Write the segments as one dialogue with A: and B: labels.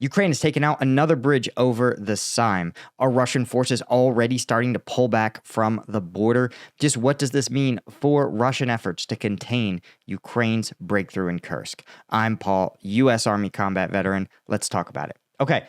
A: Ukraine has taken out another bridge over the Seine. Are Russian forces already starting to pull back from the border? Just what does this mean for Russian efforts to contain Ukraine's breakthrough in Kursk? I'm Paul, U.S. Army combat veteran. Let's talk about it. Okay,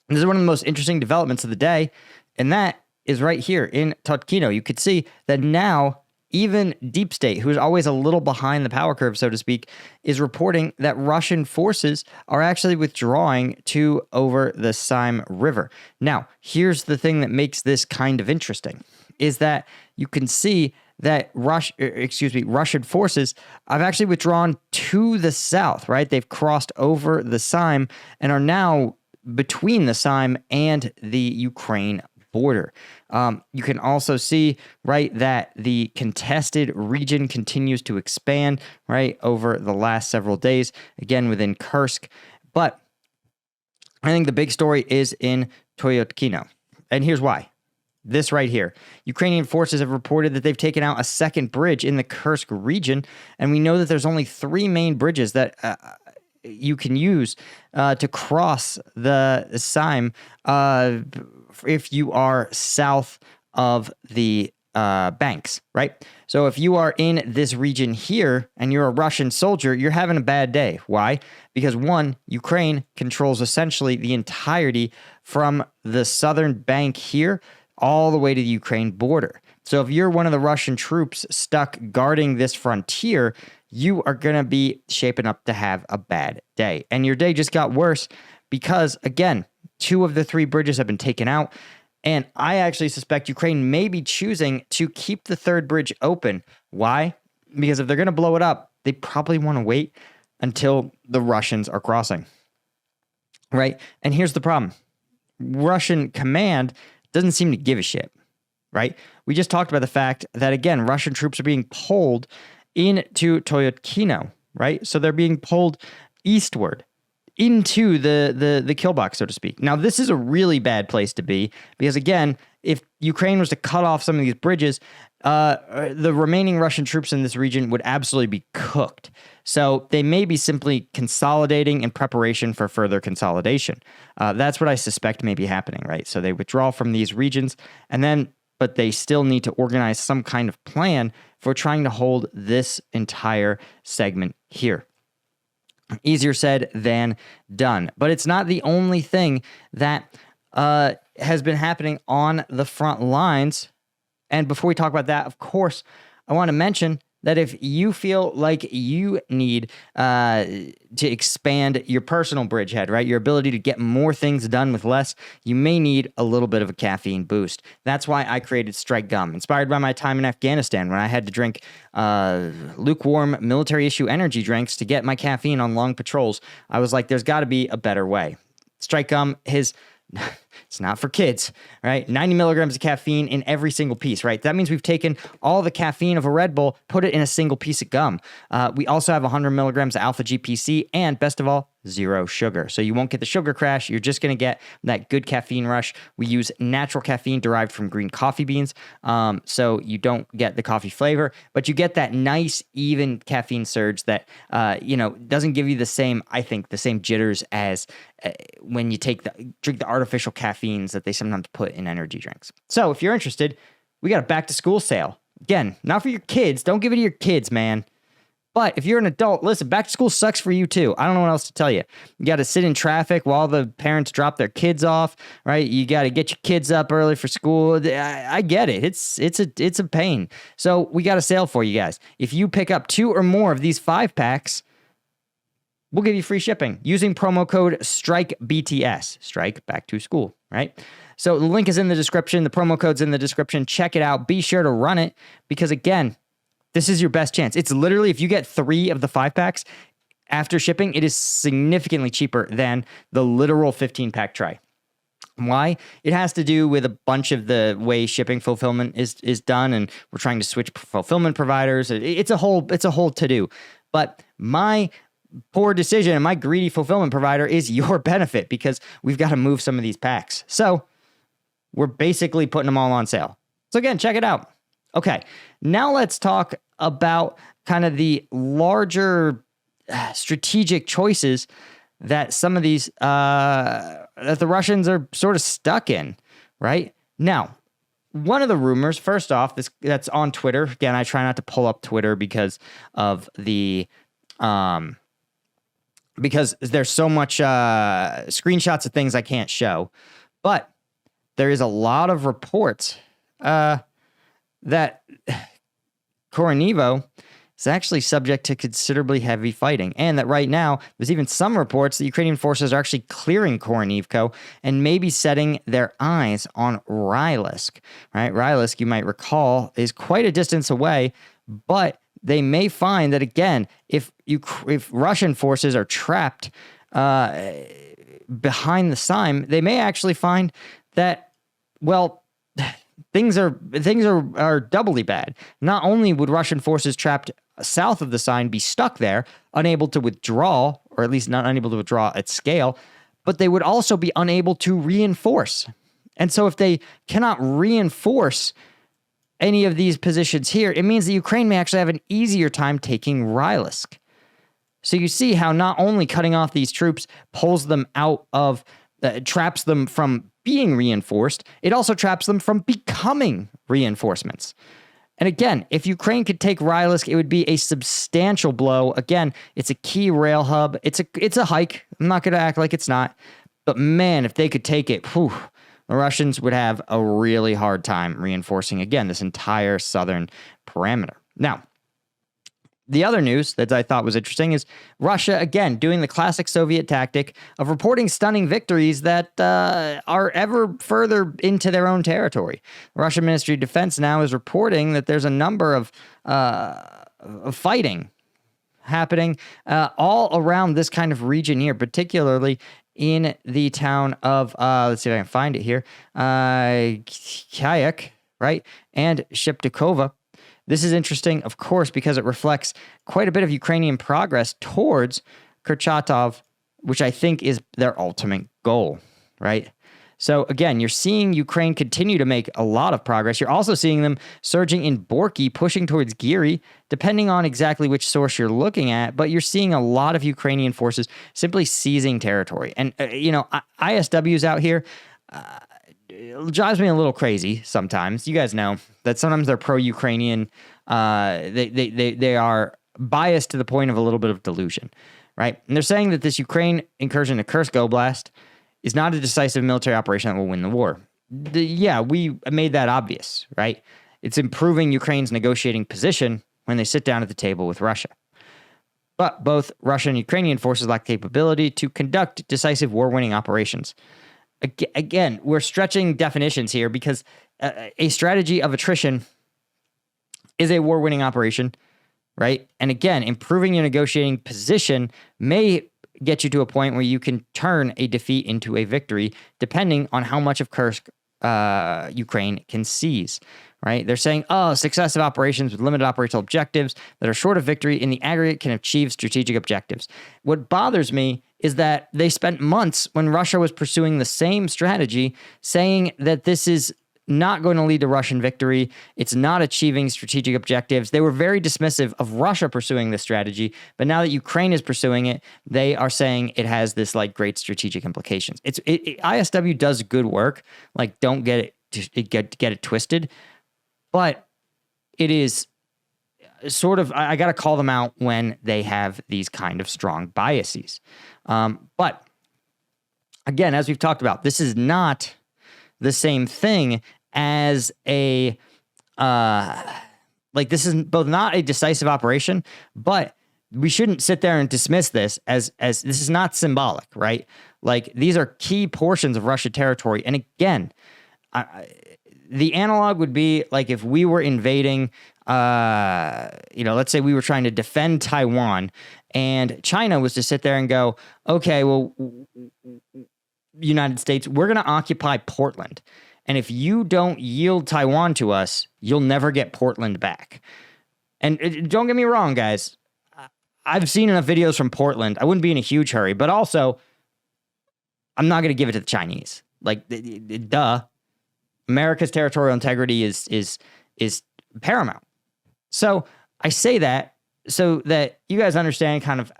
A: this is one of the most interesting developments of the day, and that is right here in Totkino. You could see that now even Deep State, who is always a little behind the power curve, so to speak, is reporting that Russian forces are actually withdrawing to over the Seine River. Now, here's the thing that makes this kind of interesting, is that you can see that Russian forces have actually withdrawn to the south, right? They've crossed over the Seine and are now between the Seine and the Ukraine border. You can also see, right, that the contested region continues to expand, right, over the last several days, again within Kursk. But I think the big story is in Toyotkino. And here's why. This right here. Ukrainian forces have reported that they've taken out a second bridge in the Kursk region, and we know that there's only 3 main bridges that you can use to cross the Seine if you are south of the banks, right? So if you are in this region here and you're a Russian soldier, you're having a bad day. Why? Because one, Ukraine controls essentially the entirety from the southern bank here all the way to the Ukraine border. So if you're one of the Russian troops stuck guarding this frontier, you are going to be shaping up to have a bad day. And your day just got worse because, again, 2 of the 3 bridges have been taken out. And I actually suspect Ukraine may be choosing to keep the 3rd bridge open. Why? Because if they're going to blow it up, they probably want to wait until the Russians are crossing, right? And here's the problem. Russian command doesn't seem to give a shit, right? We just talked about the fact that, again, Russian troops are being pulled into Toyotkino, right? So they're being pulled eastward into the kill box, so to speak. Now, this is a really bad place to be because, again, if Ukraine was to cut off some of these bridges, the remaining Russian troops in this region would absolutely be cooked. So they may be simply consolidating in preparation for further consolidation. That's what I suspect may be happening, right? So they withdraw from these regions, but they still need to organize some kind of plan for trying to hold this entire segment here. Easier said than done. But it's not the only thing that has been happening on the front lines. And before we talk about that, of course, I want to mention that if you feel like you need to expand your personal bridgehead, right, your ability to get more things done with less, you may need a little bit of a caffeine boost. That's why I created Strike Gum, inspired by my time in Afghanistan when I had to drink lukewarm military-issue energy drinks to get my caffeine on long patrols. I was like, there's got to be a better way. Strike Gum is... It's not for kids, right? 90 milligrams of caffeine in every single piece, right? That means we've taken all the caffeine of a Red Bull, put it in a single piece of gum. We also have 100 milligrams of alpha GPC, and best of all, 0 sugar. So you won't get the sugar crash. You're just going to get that good caffeine rush. We use natural caffeine derived from green coffee beans. So you don't get the coffee flavor, but you get that nice, even caffeine surge that, doesn't give you the same jitters as when you drink the artificial caffeines that they sometimes put in energy drinks. So if you're interested, we got a back to school sale. Again, not for your kids. Don't give it to your kids, man. But if you're an adult, listen, back to school sucks for you too. I don't know what else to tell you. You got to sit in traffic while the parents drop their kids off, right? You got to get your kids up early for school. I get it. It's a pain. So we got a sale for you guys. If you pick up 2 or more of these 5-packs, we'll give you free shipping using promo code STRIKEBTS. Strike back to school, right? So the link is in the description. The promo code's in the description. Check it out. Be sure to run it because, again, this is your best chance. It's literally, if you get 3 of the 5-packs after shipping, it is significantly cheaper than the literal 15-pack tray. Why? It has to do with a bunch of the way shipping fulfillment is done, and we're trying to switch fulfillment providers. It's a whole to-do. But my poor decision and my greedy fulfillment provider is your benefit because we've got to move some of these packs. So we're basically putting them all on sale. So again, check it out. Okay, now let's talk about kind of the larger strategic choices that some of these, that the Russians are sort of stuck in, right? Now, one of the rumors, first off, that's on Twitter. Again, I try not to pull up Twitter because of the, because there's so much screenshots of things I can't show. But there is a lot of reports that Koronivo is actually subject to considerably heavy fighting, and that right now there's even some reports that Ukrainian forces are actually clearing Koronivko and maybe setting their eyes on Rylisk. Right, Rylisk, you might recall, is quite a distance away, but they may find that again, if Russian forces are trapped behind the Seine, they may actually find that, well, things are doubly bad. Not only would Russian forces trapped south of the Seine be stuck there, unable to withdraw, or at least not unable to withdraw at scale, but they would also be unable to reinforce. And so if they cannot reinforce any of these positions here, it means that Ukraine may actually have an easier time taking Rylisk. So you see how not only cutting off these troops pulls them out of, traps them from being reinforced, it also traps them from becoming reinforcements. And again, if Ukraine could take Rylisk, it would be a substantial blow. Again, it's a key rail hub. It's a hike. I'm not going to act like it's not. But man, if they could take it, the Russians would have a really hard time reinforcing, again, this entire southern parameter. Now, the other news that I thought was interesting is Russia, again, doing the classic Soviet tactic of reporting stunning victories that are ever further into their own territory. The Russian Ministry of Defense now is reporting that there's a number of fighting happening all around this kind of region here, particularly in the town of, let's see if I can find it here, Kyiv, right, and Sheptikova. This is interesting, of course, because it reflects quite a bit of Ukrainian progress towards Kurchatov, which I think is their ultimate goal, right? So again, you're seeing Ukraine continue to make a lot of progress. You're also seeing them surging in Borky, pushing towards Giri, depending on exactly which source you're looking at, but you're seeing a lot of Ukrainian forces simply seizing territory. And, ISWs out here, it drives me a little crazy sometimes. You guys know that sometimes they're pro-Ukrainian. They are biased to the point of a little bit of delusion, right? And they're saying that this Ukraine incursion to Kursk Oblast is not a decisive military operation that will win the war. We made that obvious, right? It's improving Ukraine's negotiating position when they sit down at the table with Russia. But both Russian and Ukrainian forces lack capability to conduct decisive war-winning operations. Again, we're stretching definitions here because a strategy of attrition is a war-winning operation, right? And again, improving your negotiating position may get you to a point where you can turn a defeat into a victory, depending on how much of Kursk Ukraine can seize, right? They're saying, successive operations with limited operational objectives that are short of victory in the aggregate can achieve strategic objectives. What bothers me is that they spent months when Russia was pursuing the same strategy saying that this is not going to lead to Russian victory. It's not achieving strategic objectives. They were very dismissive of Russia pursuing this strategy, but now that Ukraine is pursuing it, they are saying it has this great strategic implications. ISW does good work. Don't get it twisted, but it is sort of, I got to call them out when they have these kind of strong biases. But again, as we've talked about, this is not the same thing as this is both not a decisive operation, but we shouldn't sit there and dismiss this as this is not symbolic, right? These are key portions of Russian territory. And again, the analog would be if we were invading, let's say we were trying to defend Taiwan and China was to sit there and go, okay, well, United States, we're going to occupy Portland. And if you don't yield Taiwan to us, you'll never get Portland back. And don't get me wrong, guys. I've seen enough videos from Portland. I wouldn't be in a huge hurry, but also I'm not going to give it to the Chinese. Duh. America's territorial integrity is paramount. So I say that so that you guys understand kind of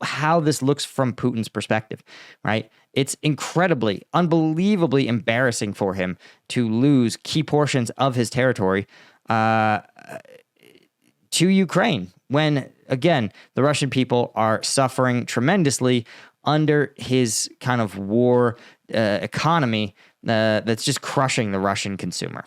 A: how this looks from Putin's perspective, right? It's incredibly, unbelievably embarrassing for him to lose key portions of his territory to Ukraine when, again, the Russian people are suffering tremendously under his kind of war economy that's just crushing the Russian consumer.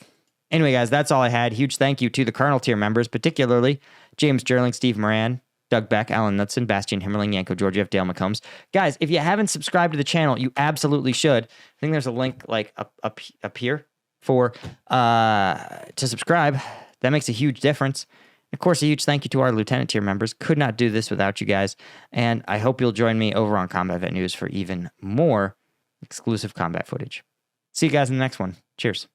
A: Anyway, guys, that's all I had. Huge thank you to the Colonel tier members, particularly James Jerling, Steve Moran, Doug Beck, Alan Knutson, Bastian Himmerling, Yanko Georgiev, Dale McCombs. Guys, if you haven't subscribed to the channel, you absolutely should. I think there's a link like up here for to subscribe. That makes a huge difference. Of course, a huge thank you to our Lieutenant tier members. Could not do this without you guys. And I hope you'll join me over on Combat Vet News for even more exclusive combat footage. See you guys in the next one. Cheers.